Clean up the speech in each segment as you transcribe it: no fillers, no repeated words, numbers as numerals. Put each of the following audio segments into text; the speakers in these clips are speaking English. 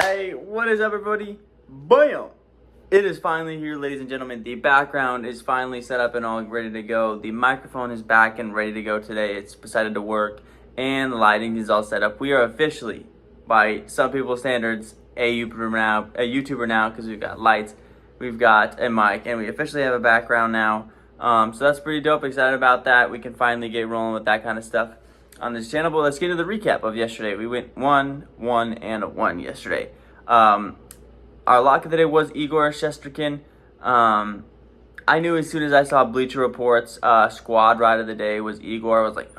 Hey, what is up, everybody? Bam! It is finally here, ladies and gentlemen. The background is finally set up and all ready to go. The microphone is back and ready to go today. It's decided to work, and the lighting is all set up. We are officially, by some people's standards, a YouTuber now, because we've got lights, we've got a mic, and we officially have a background now. So that's pretty dope. Excited about that. We can finally get rolling with that kind of stuff on this channel. But let's get into the recap of yesterday. We went 1-1 and a 1 yesterday. Our lock of the day was Igor Shesterkin. I knew as soon as I saw Bleacher Report's squad ride of the day was Igor. I was like,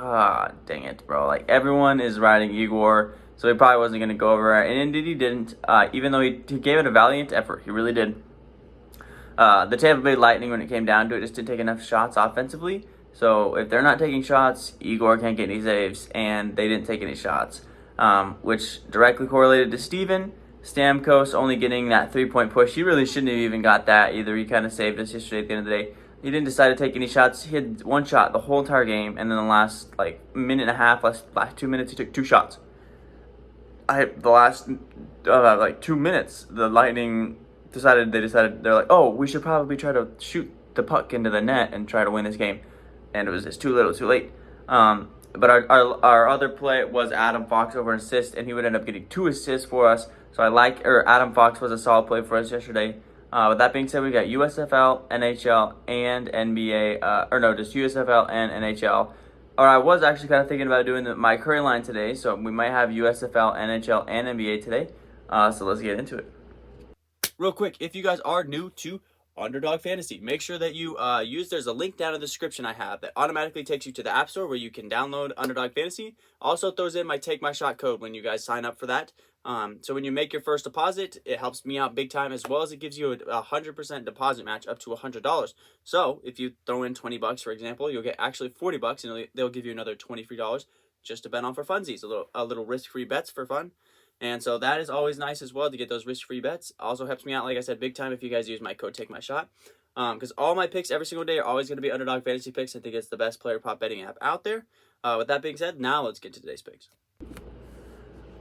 dang it, bro. Like, everyone is riding Igor, so he probably wasn't going to go over it. And indeed he didn't, even though he gave it a valiant effort. He really did. The Tampa Bay Lightning, when it came down to it, just didn't take enough shots offensively. So if they're not taking shots, Igor can't get any saves, and they didn't take any shots, which directly correlated to Steven Stamkos only getting that 3-point push. He really shouldn't have even got that either. He kind of saved us yesterday at the end of the day. He didn't decide to take any shots. He had one shot the whole entire game, and then the last minute and a half, last 2 minutes, he took 2 shots. The last 2 minutes, the Lightning decided they're like, oh, we should probably try to shoot the puck into the net and try to win this game. And it was just too little, too late. But our other play was Adam Fox over an assist, and he would end up getting 2 assists for us. So Adam Fox was a solid play for us yesterday. With that being said, we got USFL, NHL, and NBA. Just USFL and NHL. Or I was actually kind of thinking about doing my Curry line today, so we might have USFL, NHL, and NBA today. So let's get into it. Real quick, if you guys are new to Underdog Fantasy, make sure that you there's a link down in the description I have that automatically takes you to the App Store where you can download Underdog Fantasy. Also throws in my TAKEMYSHOT code when you guys sign up for that. So when you make your first deposit, it helps me out big time, as well as it gives you a 100% deposit match up to $100. So if you throw in $20, for example, you'll get actually $40, and they'll give you another $20 free just to bet on for funsies, a little risk-free bets for fun. And so that is always nice as well to get those risk-free bets. Also helps me out, like I said, big time if you guys use my code TAKEMYSHOT. Because all my picks every single day are always going to be Underdog Fantasy picks. I think it's the best player prop betting app out there. With that being said, now let's get to today's picks.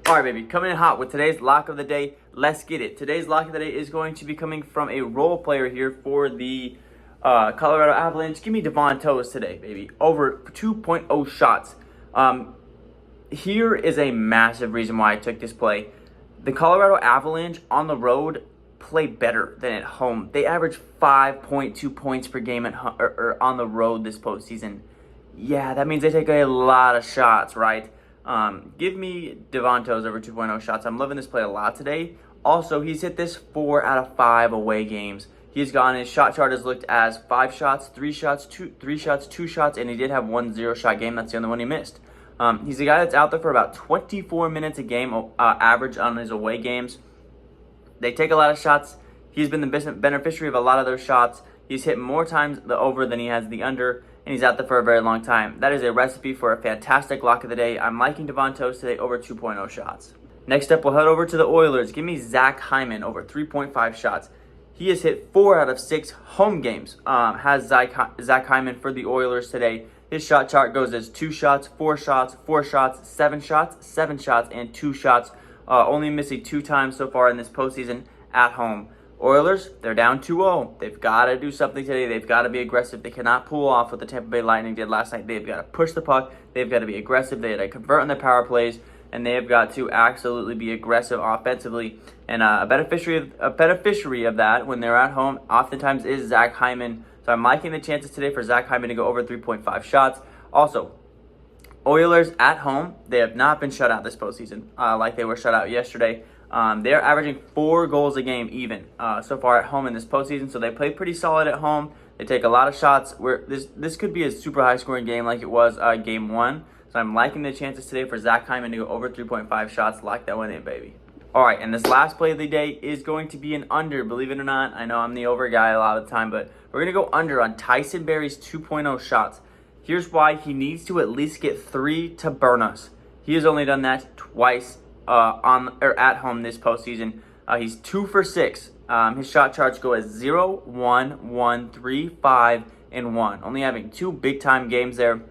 All right, baby, coming in hot with today's lock of the day. Let's get it. Today's lock of the day is going to be coming from a role player here for the Colorado Avalanche. Give me Devon Toews today, baby. Over 2.0 shots. Here is a massive reason why I took this play. The Colorado Avalanche on the road play better than at home. They average 5.2 points per game on the road this postseason. Yeah, that means they take a lot of shots, right? Give me Devon Toews over 2.0 shots. I'm loving this play a lot today. Also, he's hit this 4 out of 5 away games. He's gone, his shot chart has looked as 5 shots, 3 shots, 2 shots, and he did have 1 0-shot game. That's the only one he missed. He's a guy that's out there for about 24 minutes a game average on his away games. They take a lot of shots. He's been the beneficiary of a lot of those shots. He's hit more times the over than he has the under, and he's out there for a very long time. That is a recipe for a fantastic lock of the day. I'm liking Devon Toews today over 2.0 shots. Next up, we'll head over to the Oilers. Give me Zach Hyman over 3.5 shots. He has hit 4 out of 6 home games. Has Zach Hyman for the Oilers today. His shot chart goes as 2 shots, 4 shots, 4 shots, 7 shots, 7 shots, and 2 shots. Only missing 2 times so far in this postseason at home. Oilers, they're down 2-0. They've got to do something today. They've got to be aggressive. They cannot pull off what the Tampa Bay Lightning did last night. They've got to push the puck. They've got to be aggressive. They got to convert on their power plays, and they have got to absolutely be aggressive offensively. And a beneficiary of that when they're at home oftentimes is Zach Hyman. So I'm liking the chances today for Zach Hyman to go over 3.5 shots. Also, Oilers at home, they have not been shut out this postseason like they were shut out yesterday. They're averaging 4 goals a game even so far at home in this postseason. So they play pretty solid at home. They take a lot of shots. This could be a super high-scoring game like it was Game 1. So I'm liking the chances today for Zach Hyman to go over 3.5 shots. Lock that one in, baby. All right, and this last play of the day is going to be an under, believe it or not. I know I'm the over guy a lot of the time, but we're going to go under on Tyson Barrie's 2.0 shots. Here's why: he needs to at least get 3 to burn us. He has only done that twice at home this postseason. He's 2 for 6. His shot charts go as 0, 1, 1, 3, 5, and 1. Only having 2 big-time games there.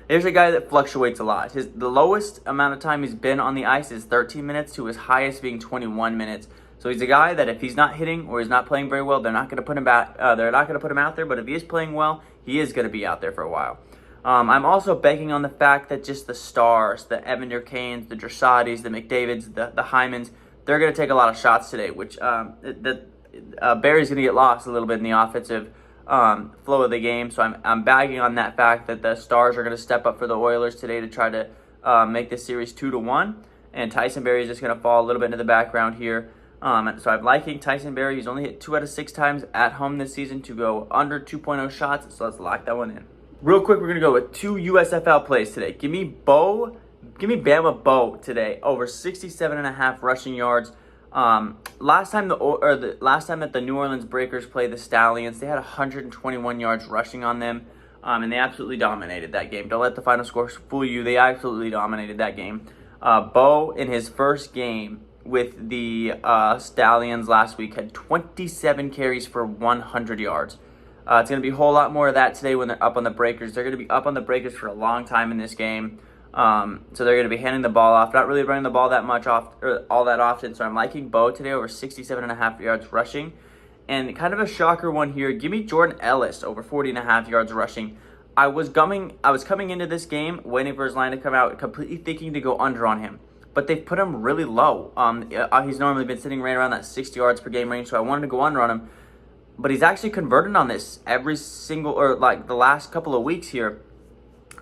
There's a guy that fluctuates a lot. The lowest amount of time he's been on the ice is 13 minutes to his highest being 21 minutes. So he's a guy that if he's not hitting or he's not playing very well, they're not going to put him back. They're not going to put him out there. But if he is playing well, he is going to be out there for a while. I'm also banking on the fact that just the stars, the Evander Kanes, the Dressatis, the McDavids, the Hymans, they're going to take a lot of shots today, which Barrie's going to get lost a little bit in the offensive flow of the game. So I'm bagging on that fact that the stars are going to step up for the Oilers today to try to make this series 2-1. And Tyson Barrie is just going to fall a little bit into the background here. So I'm liking Tyson Barrie. He's only hit 2 out of 6 times at home this season to go under 2.0 shots. So let's lock that one in. Real quick, we're going to go with 2 USFL plays today. Give me Bama Bo today over 67.5 rushing yards. Last time that the New Orleans Breakers played the Stallions, they had 121 yards rushing on them, and they absolutely dominated that game. Don't let the final score fool you. They absolutely dominated that game. Bo, in his first game with the Stallions last week, had 27 carries for 100 yards. It's going to be a whole lot more of that today when they're up on the Breakers. They're going to be up on the Breakers for a long time in this game. So they're going to be handing the ball off, not really running the ball that much off or all that often. So I'm liking Bo today over 67.5 yards rushing. And kind of a shocker one here. Give me Jordan Ellis over 40.5 yards rushing. I was coming into this game waiting for his line to come out, completely thinking to go under on him. But they've put him really low. He's normally been sitting right around that 60 yards per game range, so I wanted to go under on him. But he's actually converted on this every single, or like the last couple of weeks here.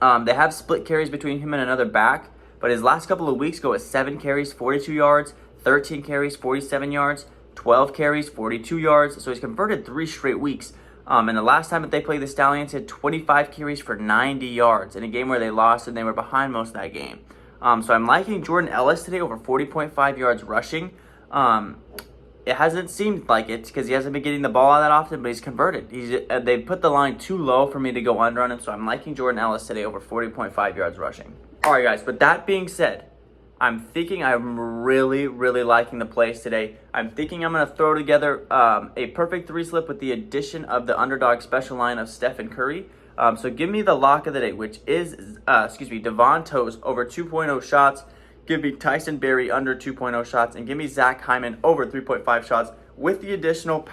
They have split carries between him and another back, but his last couple of weeks go with 7 carries, 42 yards, 13 carries, 47 yards, 12 carries, 42 yards. So he's converted 3 straight weeks. And the last time that they played the Stallions, he had 25 carries for 90 yards in a game where they lost and they were behind most of that game. So I'm liking Jordan Ellis today over 40.5 yards rushing. It hasn't seemed like it because he hasn't been getting the ball out that often, but he's converted. They put the line too low for me to go under on him, so I'm liking Jordan Ellis today over 40.5 yards rushing. All right, guys, with that being said, I'm really, really liking the plays today. I'm thinking I'm going to throw together a perfect 3-slip with the addition of the underdog special line of Stephen Curry. So give me the lock of the day, which is, Devon Toews over 2.0 shots. Give me Tyson Barrie under 2.0 shots, and give me Zach Hyman over 3.5 shots with the additional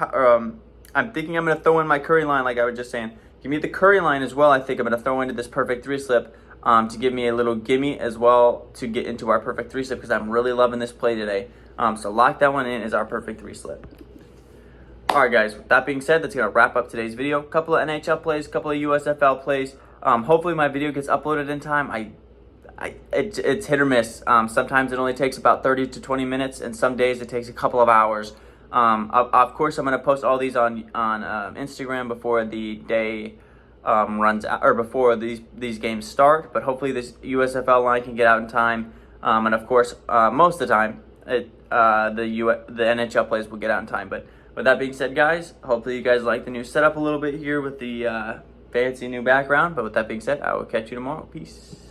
I'm thinking I'm going to throw in my Curry line like I was just saying. Give me the Curry line as well. I think I'm going to throw into this perfect 3-slip to give me a little gimme as well to get into our perfect 3-slip because I'm really loving this play today. So lock that one in as our perfect 3-slip. All right, guys, with that being said, that's going to wrap up today's video. A couple of NHL plays, a couple of USFL plays. Hopefully my video gets uploaded in time. It's hit or miss. Sometimes it only takes about 30 to 20 minutes, and some days it takes a couple of hours. Of course, I'm going to post all these on Instagram before the day runs out, or before these games start. But hopefully this USFL line can get out in time. And of course, most of the time, the NHL plays will get out in time. But with that being said, guys, hopefully you guys like the new setup a little bit here with the fancy new background. But with that being said, I will catch you tomorrow. Peace.